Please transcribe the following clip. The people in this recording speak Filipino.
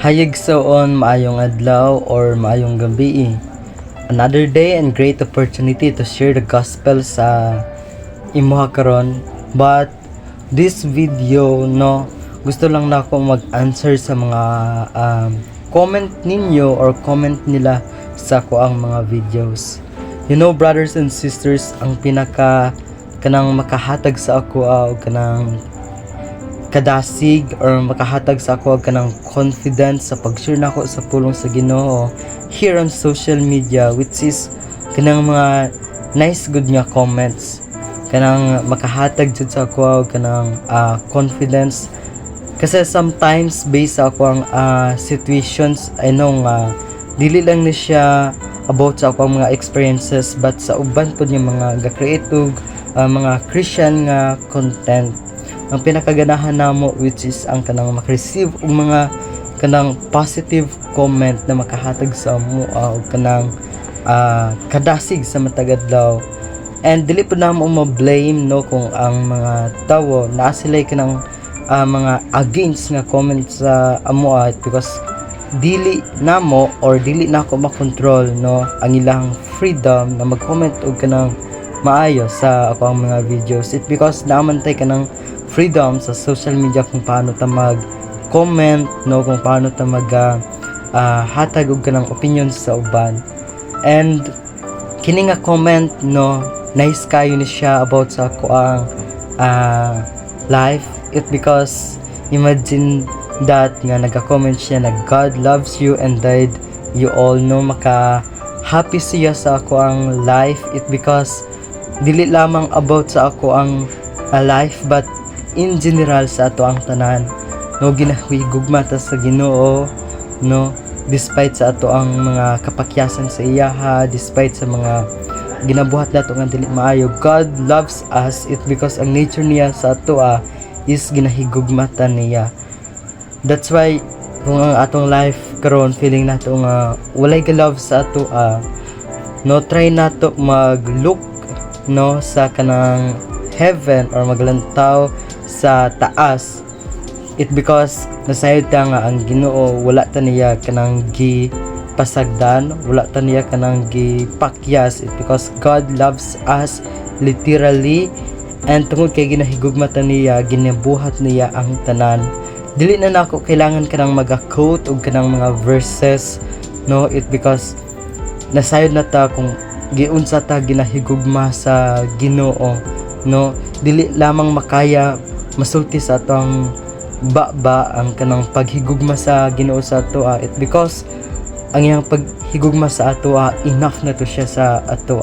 Hayagsaon maayong adlaw or maayong gabi. Another day and great opportunity to share the gospel sa imuha karon. But this video gusto lang na ako mag-answer sa mga comment ninyo or comment nila sa ko ang mga videos. Brothers and sisters, ang kanang makahatag sa ako kanang kadasig or makahatag sa ako kanang confidence sa pag-share nako sa pulong sa Ginoo here on social media, which is kanang mga nice good nga comments, kanang makahatag jud sa ako kanang confidence. Kasi sometimes based sa ako ang situations, I know nga dili lang ni siya about sa ako mga experiences, but sa uban pod yung mga ga-create mga Christian nga content ang pinakaganahan namo, which is ang kanang maka-receive og mga kanang positive comment na makahatag sa amo og kanang kadasig sa matag adlaw. And dili po namo ma-blame kung ang mga tawo naa sila kanang mga against nga comment sa amo because dili namo or dili nako makontrol ang ilang freedom na mag-comment og kanang maayo sa ako ang mga videos. It because naman tay kanang freedom sa social media kung paano ta mag-comment kung paano ta hatag og kanang opinion sa uban. And kini nga comment nice kayo ni siya about sa ako ang life. It because imagine that nga nagka-comment siya na God loves you and died you all maka happy siya sa ako ang life. It because dili lamang about sa ako ang life, but in general sa ato ang tanan ginahigugma ta sa Ginoo despite sa ato ang mga kapakyasan sa iyaha, despite sa mga ginabuhat nato nga dili maayo, God loves us. It because ang nature niya sa ato is ginahigugma ta niya. That's why kung ang atong life karon feeling nato nga walay ka-love sa ato try nato mag-look sa kanang heaven or maglantaw sa taas. It because nasayod ta nga ang Ginoo wala ta niya kanang pasagdan, wala ta niya kanang pakyas. It because God loves us literally, and tungod kay ginahigugma ta niya, ginabuhat niya ang tanan. Dili na nako kailangan kanang maga-quote og kanang mga verses it because nasayod na ta kung giunsa ta ginahigugma sa Ginoo dili lamang makaya masulti sa atong baba ang kanang paghigugma sa Ginoo sa ato it because ang iyang paghigugma sa ato enough na to siya sa ato